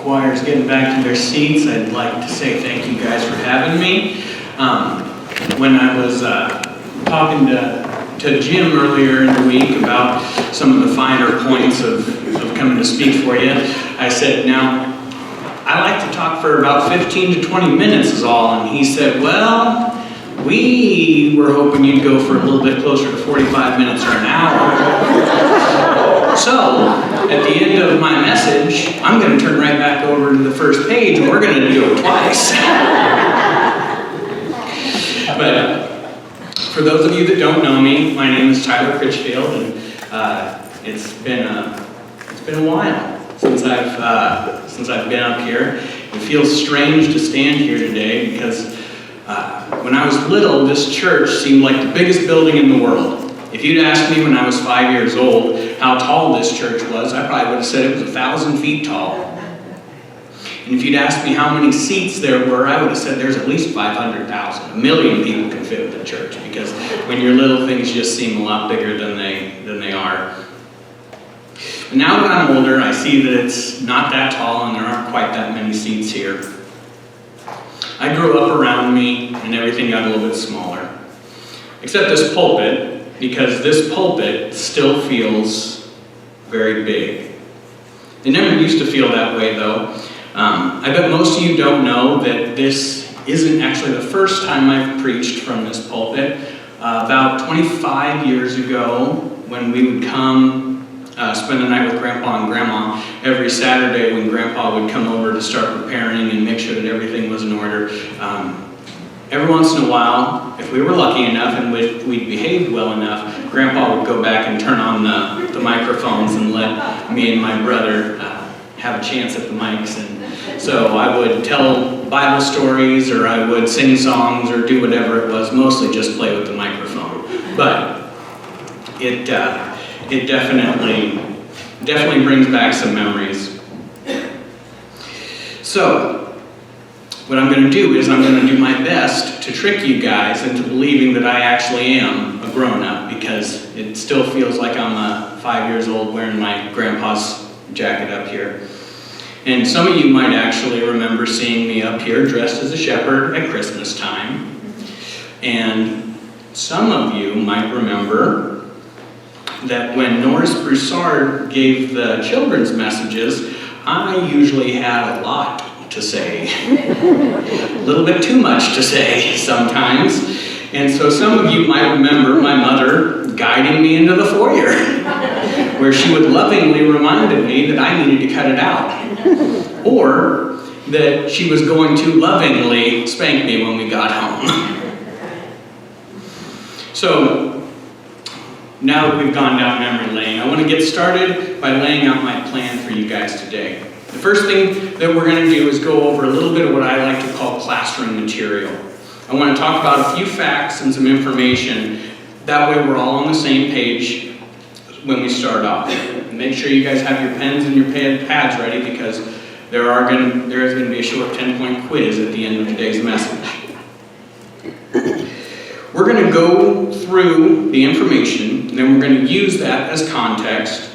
choir's getting back to their seats, I'd like to say thank you guys for having me. When I was talking to Jim earlier in the week about some of the finer points of coming to speak for you, I said, now, I like to talk for about 15 to 20 minutes is all, and he said, well, we were hoping you'd go for a little bit closer to 45 minutes or an hour. So, at the end of my message, I'm going to turn right back over to the first page, and we're going to do it twice. But for those of you that don't know me, my name is Tyler Critchfield, and it's been a while since I've been up here. It feels strange to stand here today because when I was little, this church seemed like the biggest building in the world. If you'd asked me when I was 5 years old how tall this church was, I probably would have said it was 1,000 feet tall. And if you'd asked me how many seats there were, I would have said there's at least 500,000. 1 million people can fit with the church, because when you're little, things just seem a lot bigger than they are. And now that I'm older, I see that it's not that tall and there aren't quite that many seats here. I grew up around me and everything got a little bit smaller. Except this pulpit, because this pulpit still feels very big. It never used to feel that way though. I bet most of you don't know that this isn't actually the first time I've preached from this pulpit. About 25 years ago, when we would come spend the night with Grandpa and Grandma every Saturday, when Grandpa would come over to start preparing and make sure that everything was in order. Every once in a while, if we were lucky enough and we'd behaved well enough, Grandpa would go back and turn on the microphones and let me and my brother have a chance at the mics. And so I would tell Bible stories, or I would sing songs, or do whatever it was, mostly just play with the microphone. But it definitely brings back some memories. So, what I'm going to do is I'm going to do my best to trick you guys into believing that I actually am a grown-up, because it still feels like I'm 5 years old wearing my grandpa's jacket up here. And some of you might actually remember seeing me up here dressed as a shepherd at Christmas time. And some of you might remember that when Norris Broussard gave the children's messages, I usually had a lot to say. A little bit too much to say sometimes. And so some of you might remember my mother guiding me into the foyer, where she would lovingly remind me that I needed to cut it out. Or that she was going to lovingly spank me when we got home. So, now that we've gone down memory lane, I want to get started by laying out my plan for you guys today. The first thing that we're going to do is go over a little bit of what I like to call classroom material. I want to talk about a few facts and some information. That way we're all on the same page when we start off. And make sure you guys have your pens and your pads ready, because there is going to be a short 10-point quiz at the end of today's message. We're going to go through the information, and then we're going to use that as context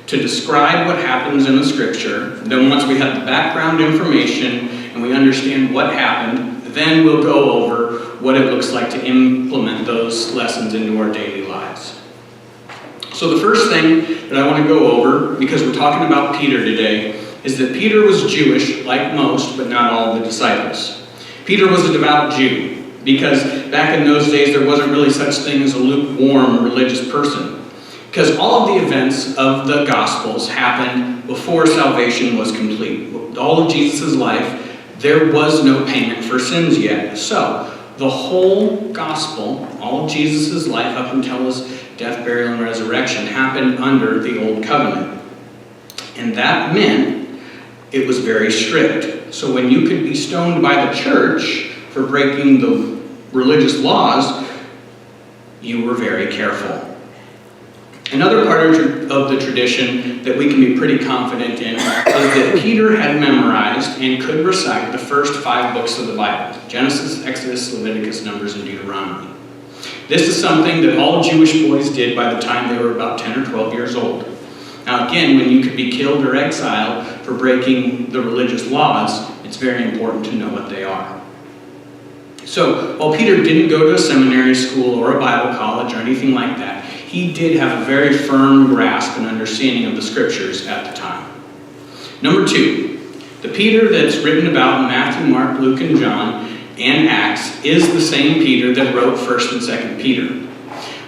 to describe what happens in the scripture. Then once we have the background information and we understand what happened, then we'll go over what it looks like to implement those lessons into our daily lives. So the first thing that I want to go over, because we're talking about Peter today, is that Peter was Jewish, like most, but not all of the disciples. Peter was a devout Jew, because back in those days there wasn't really such thing as a lukewarm religious person. Because all of the events of the Gospels happened before salvation was complete. All of Jesus' life, there was no payment for sins yet. So, the whole Gospel, all of Jesus' life up until his death, burial, and resurrection happened under the Old Covenant. And that meant it was very strict. So when you could be stoned by the church for breaking the religious laws, you were very careful. Another part of the tradition that we can be pretty confident in is that Peter had memorized and could recite the first 5 books of the Bible: Genesis, Exodus, Leviticus, Numbers, and Deuteronomy. This is something that all Jewish boys did by the time they were about 10 or 12 years old. Now again, when you could be killed or exiled for breaking the religious laws, it's very important to know what they are. So, while Peter didn't go to a seminary school or a Bible college or anything like that, he did have a very firm grasp and understanding of the scriptures at the time. Number 2, the Peter that's written about in Matthew, Mark, Luke, and John, and Acts is the same Peter that wrote 1st and 2nd Peter.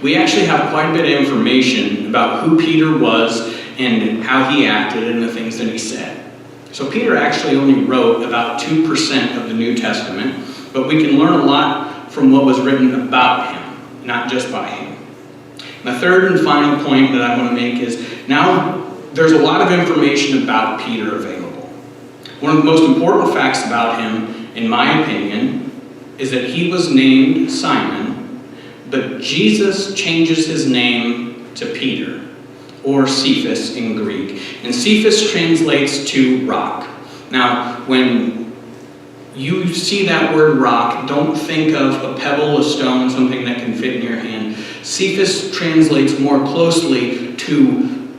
We actually have quite a bit of information about who Peter was and how he acted and the things that he said. So Peter actually only wrote about 2% of the New Testament, but we can learn a lot from what was written about him, not just by him. My third and final point that I want to make is now there's a lot of information about Peter available. One of the most important facts about him, in my opinion, is that he was named Simon, but Jesus changes his name to Peter, or Cephas in Greek. And Cephas translates to rock. Now, when you see that word rock, don't think of a pebble, a stone, something that can fit in your hand. Cephas translates more closely to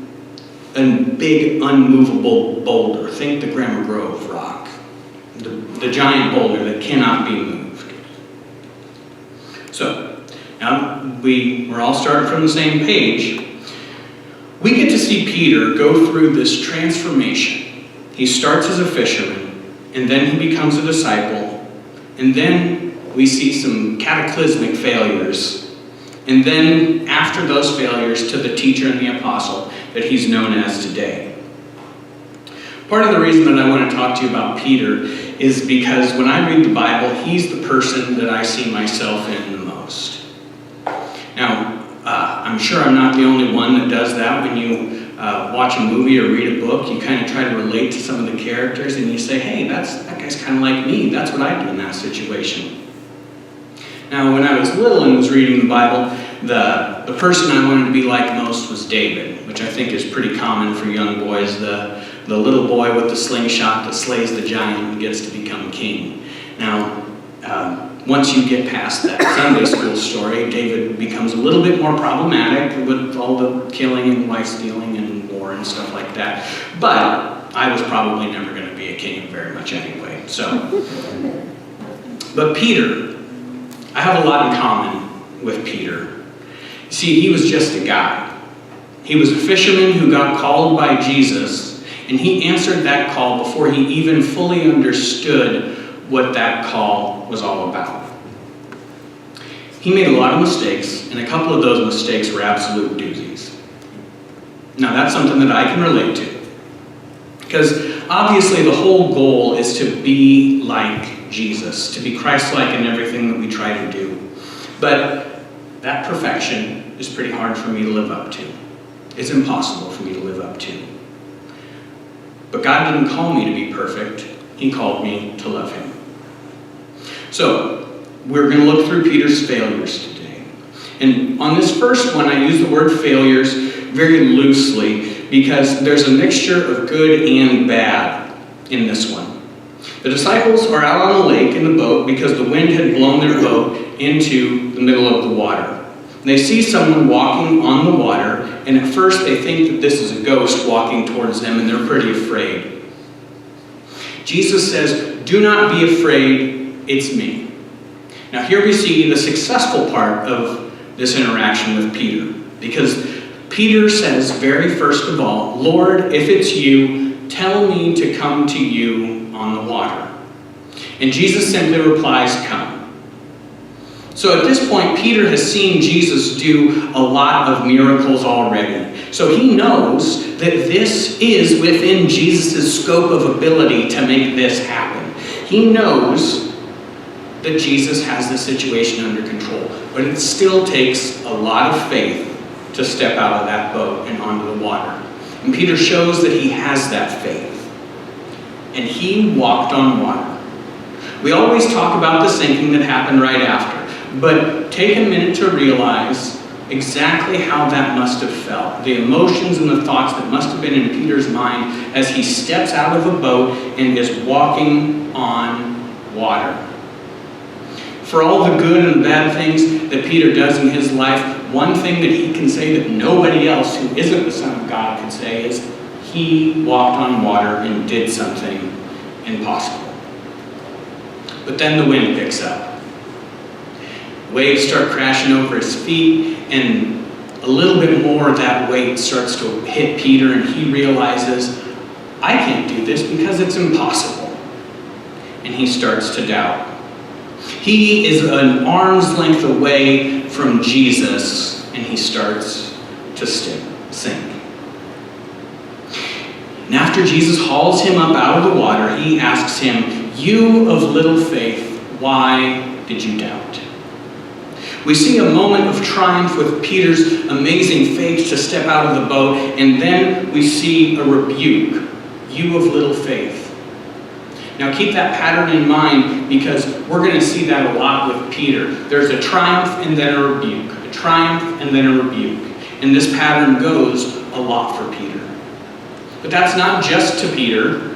a big, unmovable boulder. Think the Grammar Grove rock, the giant boulder that cannot be moved. So, now we're all starting from the same page. We get to see Peter go through this transformation. He starts as a fisherman, and then he becomes a disciple, and then we see some cataclysmic failures, and then after those failures to the teacher and the apostle that he's known as today. Part of the reason that I want to talk to you about Peter is because when I read the Bible, he's the person that I see myself in the most. Now, I'm sure I'm not the only one that does that. When you watch a movie or read a book, you kind of try to relate to some of the characters and you say, hey, that guy's kind of like me. That's what I do in that situation. Now, when I was little and was reading the Bible, the person I wanted to be like most was David, which I think is pretty common for young boys. The little boy with the slingshot that slays the giant and gets to become king. Now, once you get past that Sunday school story, David becomes a little bit more problematic with all the killing and wife stealing and war and stuff like that. But I was probably never going to be a king very much anyway. But Peter, I have a lot in common with Peter. See, he was just a guy. He was a fisherman who got called by Jesus, and he answered that call before he even fully understood what that call was all about. He made a lot of mistakes, and a couple of those mistakes were absolute doozies. Now, that's something that I can relate to, because obviously the whole goal is to be like Jesus, to be Christ-like in everything that we try to do. But that perfection is pretty hard for me to live up to. It's impossible for me to live up to. But God didn't call me to be perfect. He called me to love him. So, we're going to look through Peter's failures today. And on this first one, I use the word failures very loosely because there's a mixture of good and bad in this one. The disciples are out on a lake in the boat because the wind had blown their boat into the middle of the water. They see someone walking on the water, and at first they think that this is a ghost walking towards them, and they're pretty afraid. Jesus says, "Do not be afraid. It's me." Now here we see the successful part of this interaction with Peter, because Peter says very first of all, "Lord, if it's you, tell me to come to you on the water." And Jesus simply replies, "Come." So at this point, Peter has seen Jesus do a lot of miracles already. So he knows that this is within Jesus' scope of ability to make this happen. He knows that Jesus has the situation under control, but it still takes a lot of faith to step out of that boat and onto the water. And Peter shows that he has that faith. And he walked on water. We always talk about the sinking that happened right after, but take a minute to realize exactly how that must have felt. The emotions and the thoughts that must have been in Peter's mind as he steps out of a boat and is walking on water. For all the good and bad things that Peter does in his life, one thing that he can say that nobody else who isn't the Son of God could say is he walked on water and did something impossible. But then the wind picks up. Waves start crashing over his feet, and a little bit more of that weight starts to hit Peter, and he realizes, I can't do this because it's impossible. And he starts to doubt. He is an arm's length away from Jesus, and he starts to sink. And after Jesus hauls him up out of the water, he asks him, "You of little faith, why did you doubt?" We see a moment of triumph with Peter's amazing faith to step out of the boat, and then we see a rebuke. You of little faith. Now keep that pattern in mind, because we're going to see that a lot with Peter. There's a triumph and then a rebuke. A triumph and then a rebuke. And this pattern goes a lot for Peter. But that's not just to Peter.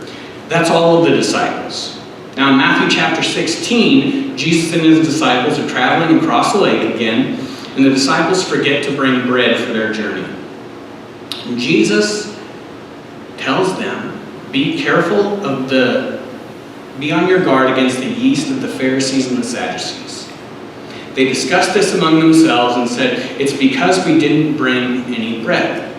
That's all of the disciples. Now in Matthew chapter 16, Jesus and his disciples are traveling across the lake again, and the disciples forget to bring bread for their journey. And Jesus tells them, be on your guard against the yeast of the Pharisees and the Sadducees. They discussed this among themselves and said, it's because we didn't bring any bread.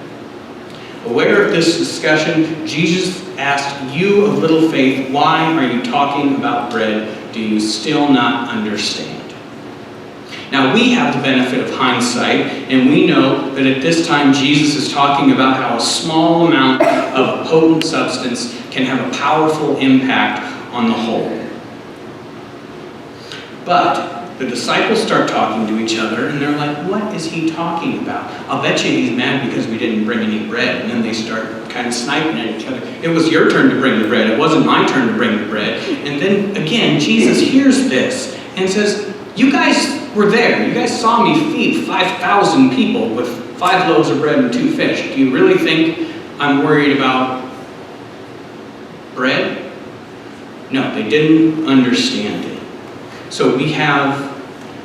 Aware of this discussion, Jesus asked, you of little faith, why are you talking about bread? Do you still not understand? Now we have the benefit of hindsight, and we know that at this time Jesus is talking about how a small amount of potent substance can have a powerful impact on the whole. But the disciples start talking to each other, and they're like, what is he talking about? I'll bet you he's mad because we didn't bring any bread. And then they start kind of sniping at each other. It was your turn to bring the bread. It wasn't my turn to bring the bread. And then again, Jesus hears this and says, you guys were there. You guys saw me feed 5,000 people with 5 loaves of bread and 2 fish. Do you really think I'm worried about bread? No, they didn't understand it. So we have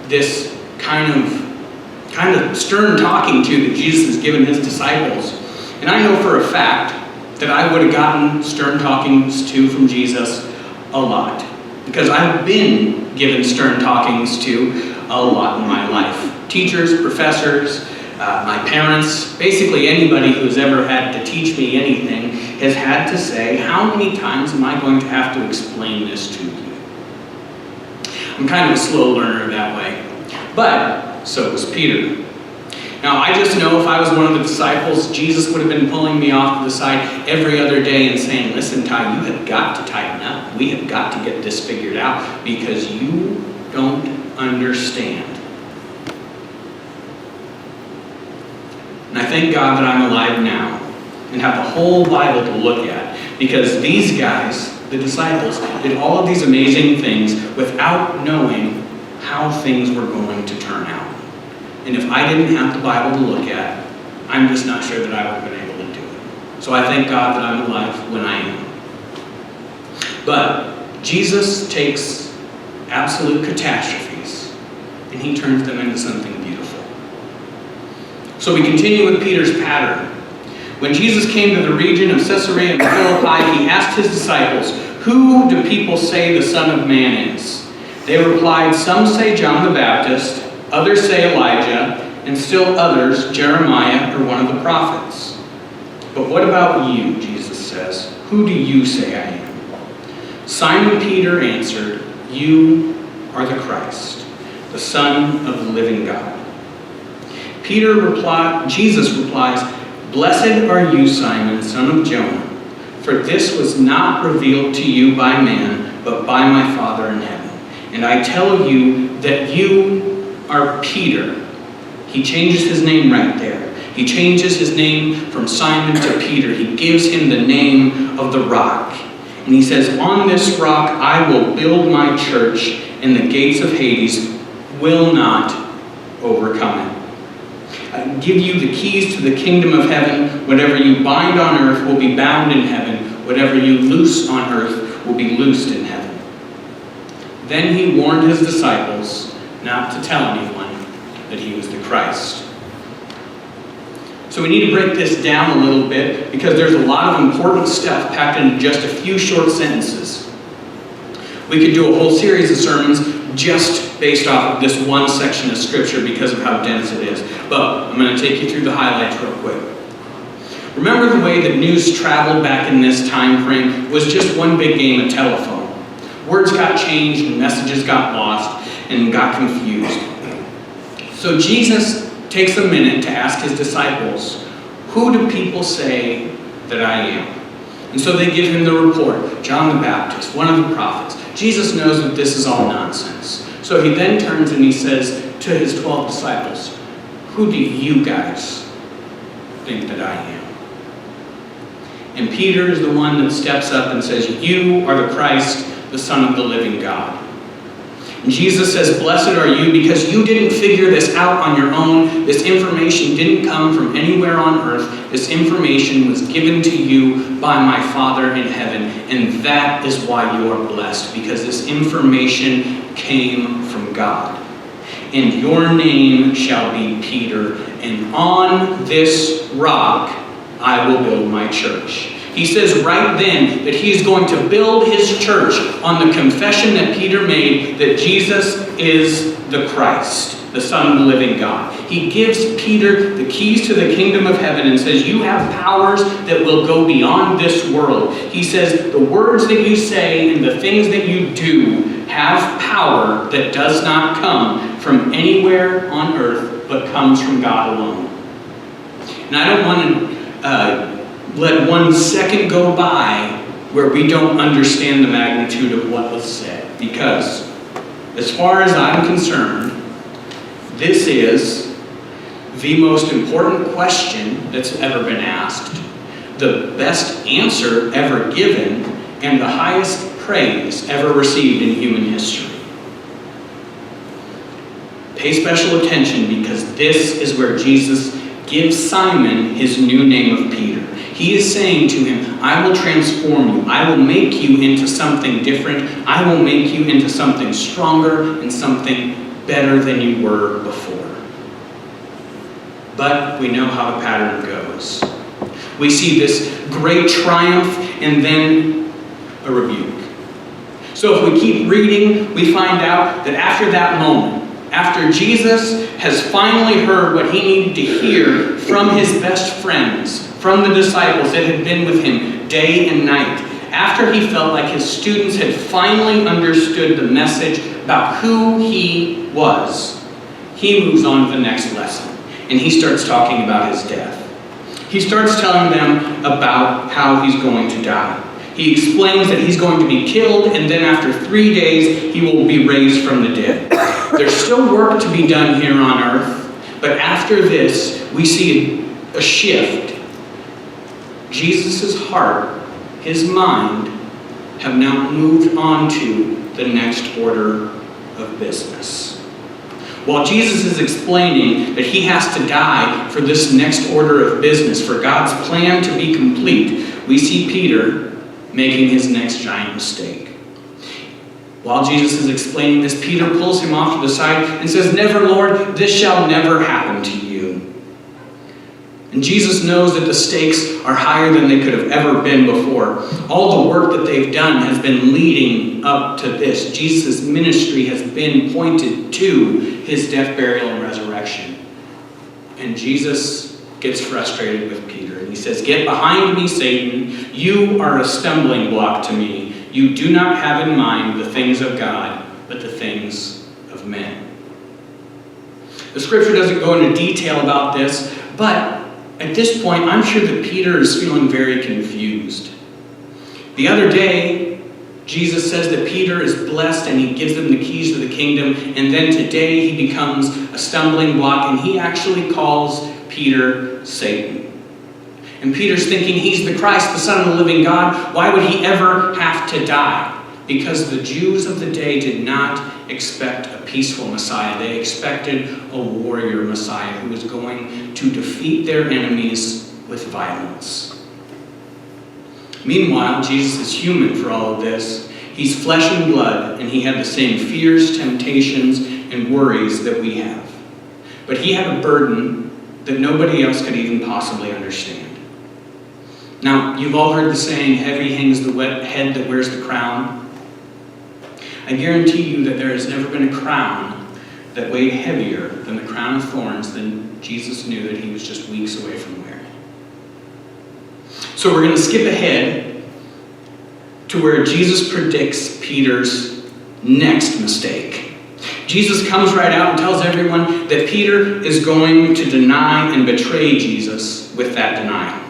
this kind of stern talking to that Jesus has given his disciples. And I know for a fact that I would have gotten stern talkings to from Jesus a lot. Because I've been given stern talkings to a lot in my life. Teachers, professors, my parents, basically anybody who's ever had to teach me anything has had to say, how many times am I going to have to explain this to you? I'm kind of a slow learner that way. But so was Peter. Now I just know if I was one of the disciples, Jesus would have been pulling me off to the side every other day and saying, listen, Ty, you have got to tighten up. We have got to get this figured out because you don't understand. And I thank God that I'm alive now and have the whole Bible to look at, because these guys, the disciples, did all of these amazing things without knowing how things were going to turn out. And if I didn't have the Bible to look at, I'm just not sure that I would have been able to do it. So I thank God that I'm alive when I am. But Jesus takes absolute catastrophes and he turns them into something beautiful. So we continue with Peter's pattern. When Jesus came to the region of Caesarea Philippi, he asked his disciples, who do people say the Son of Man is? They replied, some say John the Baptist, others say Elijah, and still others, Jeremiah or one of the prophets. But what about you, Jesus says, who do you say I am? Simon Peter answered, you are the Christ, the Son of the living God. Jesus replies, blessed are you, Simon, son of Jonah, for this was not revealed to you by man, but by my Father in heaven. And I tell you that you are Peter. He changes his name right there. He changes his name from Simon to Peter. He gives him the name of the rock. And he says, on this rock I will build my church, and the gates of Hades will not overcome it. I give you the keys to the kingdom of heaven. Whatever you bind on earth will be bound in heaven. Whatever you loose on earth will be loosed in heaven. Then he warned his disciples not to tell anyone that he was the Christ. So we need to break this down a little bit because there's a lot of important stuff packed into just a few short sentences. We could do a whole series of sermons just based off of this one section of Scripture because of how dense it is. But I'm going to take you through the highlights real quick. Remember the way that news traveled back in this time frame was just one big game of telephone. Words got changed and messages got lost and got confused. So Jesus takes a minute to ask his disciples, who do people say that I am? And so they give him the report, John the Baptist, one of the prophets. Jesus knows that this is all nonsense. So he then turns and he says to his 12 disciples, who do you guys think that I am? And Peter is the one that steps up and says, you are the Christ, the Son of the living God. And Jesus says, blessed are you because you didn't figure this out on your own. This information didn't come from anywhere on earth. This information was given to you by my Father in heaven. And that is why you are blessed, because this information came from God. And your name shall be Peter, and on this rock I will build my church. He says right then that he is going to build his church on the confession that Peter made that Jesus is the Christ, the Son of the living God. He gives Peter the keys to the kingdom of heaven and says, you have powers that will go beyond this world. He says, the words that you say and the things that you do have power that does not come from anywhere on earth, but comes from God alone. And I don't want to let 1 second go by where we don't understand the magnitude of what was said. Because, as far as I'm concerned, this is the most important question that's ever been asked, the best answer ever given, and the highest praise ever received in human history. Pay special attention because this is where Jesus gives Simon his new name of Peter. He is saying to him, I will transform you. I will make you into something different. I will make you into something stronger and something better than you were before. But we know how the pattern goes. We see this great triumph and then a rebuke. So if we keep reading, we find out that after that moment, after Jesus has finally heard what he needed to hear from his best friends, from the disciples that had been with him day and night, after he felt like his students had finally understood the message about who he was, he moves on to the next lesson. And he starts talking about his death. He starts telling them about how he's going to die. He explains that he's going to be killed, and then after 3 days, he will be raised from the dead. There's still work to be done here on earth, but after this, we see a shift. Jesus' heart, his mind, have now moved on to the next order of business. While Jesus is explaining that he has to die for this next order of business, for God's plan to be complete, we see Peter making his next giant mistake. While Jesus is explaining this, Peter pulls him off to the side and says, "Never, Lord, this shall never happen to you." And Jesus knows that the stakes are higher than they could have ever been before. All the work that they've done has been leading up to this. Jesus' ministry has been pointed to his death, burial, and resurrection. And Jesus gets frustrated with Peter. And he says, "Get behind me, Satan. You are a stumbling block to me. You do not have in mind the things of God, but the things of men." The scripture doesn't go into detail about this, but at this point, I'm sure that Peter is feeling very confused. The other day, Jesus says that Peter is blessed and he gives them the keys to the kingdom, and then today he becomes a stumbling block, and he actually calls Peter Satan. And Peter's thinking he's the Christ, the Son of the living God. Why would he ever have to die? Because the Jews of the day did not expect a peaceful Messiah. They expected a warrior Messiah who was going to defeat their enemies with violence. Meanwhile, Jesus is human for all of this. He's flesh and blood, and he had the same fears, temptations, and worries that we have. But he had a burden that nobody else could even possibly understand. Now, you've all heard the saying, heavy hangs the head that wears the crown. I guarantee you that there has never been a crown that weighed heavier than the crown of thorns than Jesus knew that he was just weeks away from wearing. So we're going to skip ahead to where Jesus predicts Peter's next mistake. Jesus comes right out and tells everyone that Peter is going to deny and betray Jesus with that denial.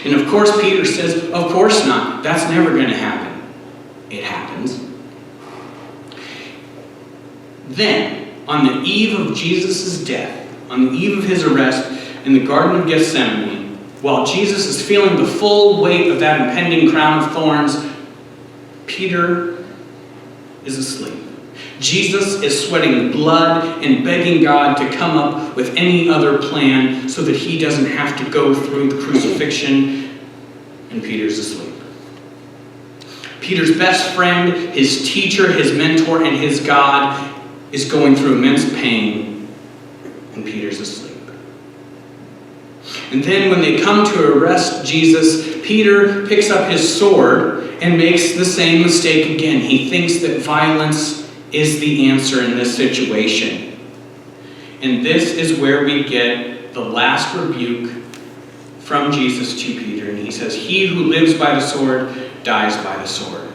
And of course, Peter says, of course not. That's never going to happen. It happens. Then, on the eve of Jesus' death, on the eve of his arrest in the Garden of Gethsemane, while Jesus is feeling the full weight of that impending crown of thorns, Peter is asleep. Jesus is sweating blood and begging God to come up with any other plan so that he doesn't have to go through the crucifixion, and Peter's asleep. Peter's best friend, his teacher, his mentor, and his God is going through immense pain, and Peter's asleep. And then when they come to arrest Jesus, Peter picks up his sword and makes the same mistake again. He thinks that violence is the answer in this situation. And this is where we get the last rebuke from Jesus to Peter. And he says, he who lives by the sword dies by the sword.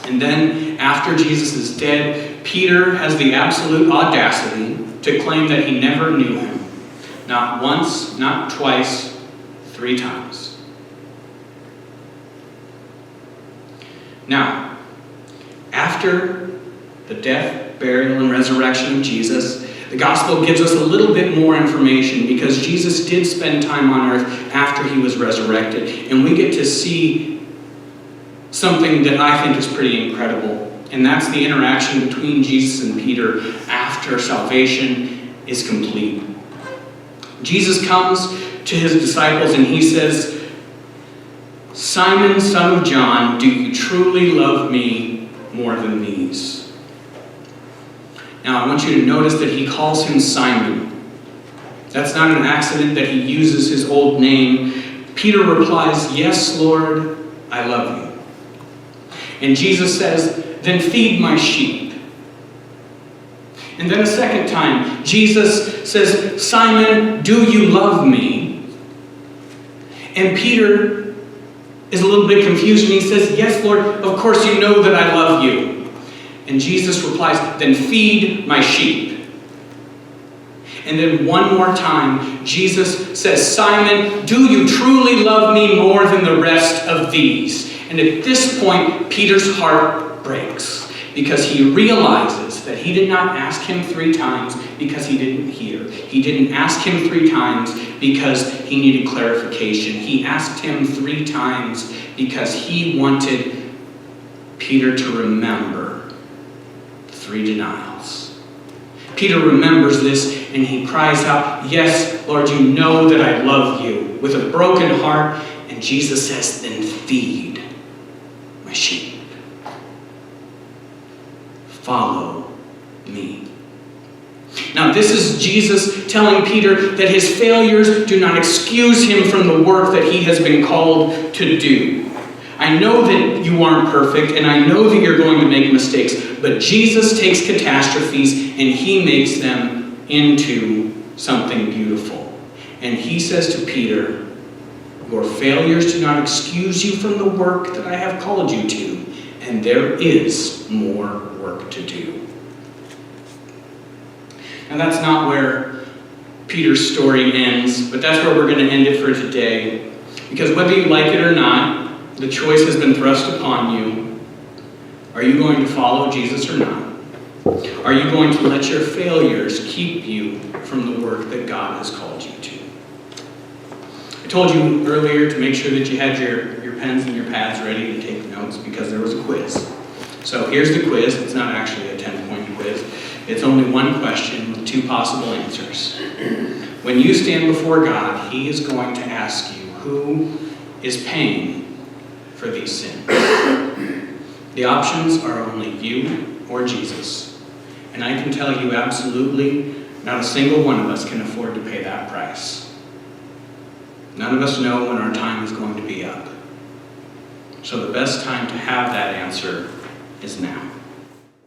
And then, after Jesus is dead, Peter has the absolute audacity to claim that he never knew him. Not once, not twice, 3 times. Now, after the death, burial, and resurrection of Jesus, the gospel gives us a little bit more information because Jesus did spend time on earth after he was resurrected. And we get to see something that I think is pretty incredible. And that's the interaction between Jesus and Peter after salvation is complete. Jesus comes to his disciples and he says, Simon, son of John, do you truly love me more than these? Now, I want you to notice that he calls him Simon. That's not an accident that he uses his old name. Peter replies, yes, Lord, I love you. And Jesus says, then feed my sheep. And then a second time, Jesus says, Simon, do you love me? And Peter is a little bit confused and he says, yes, Lord, of course you know that I love you. And Jesus replies, then feed my sheep. And then one more time, Jesus says, Simon, do you truly love me more than the rest of these? And at this point, Peter's heart breaks because he realizes that he did not ask him 3 times because he didn't hear. He didn't ask him 3 times because he needed clarification. He asked him 3 times because he wanted Peter to remember 3 denials. Peter remembers this and he cries out, yes, Lord, you know that I love you, with a broken heart. And Jesus says, then feed my sheep. Follow me. Now, this is Jesus telling Peter that his failures do not excuse him from the work that he has been called to do. I know that you aren't perfect, and I know that you're going to make mistakes, but Jesus takes catastrophes and he makes them into something beautiful. And he says to Peter, your failures do not excuse you from the work that I have called you to, and there is more work to do. Now that's not where Peter's story ends, but that's where we're going to end it for today. Because whether you like it or not, the choice has been thrust upon you. Are you going to follow Jesus or not? Are you going to let your failures keep you from the work that God has called you to? I told you earlier to make sure that you had your pens and your pads ready to take notes because there was a quiz. So here's the quiz. It's not actually a 10-point quiz. It's only one question with 2 possible answers. When you stand before God, he is going to ask you, who is paying for these sins? The options are only you or Jesus. And I can tell you absolutely Not a single one of us can afford to pay that price. None of us know when our time is going to be up. So the best time to have that answer is now.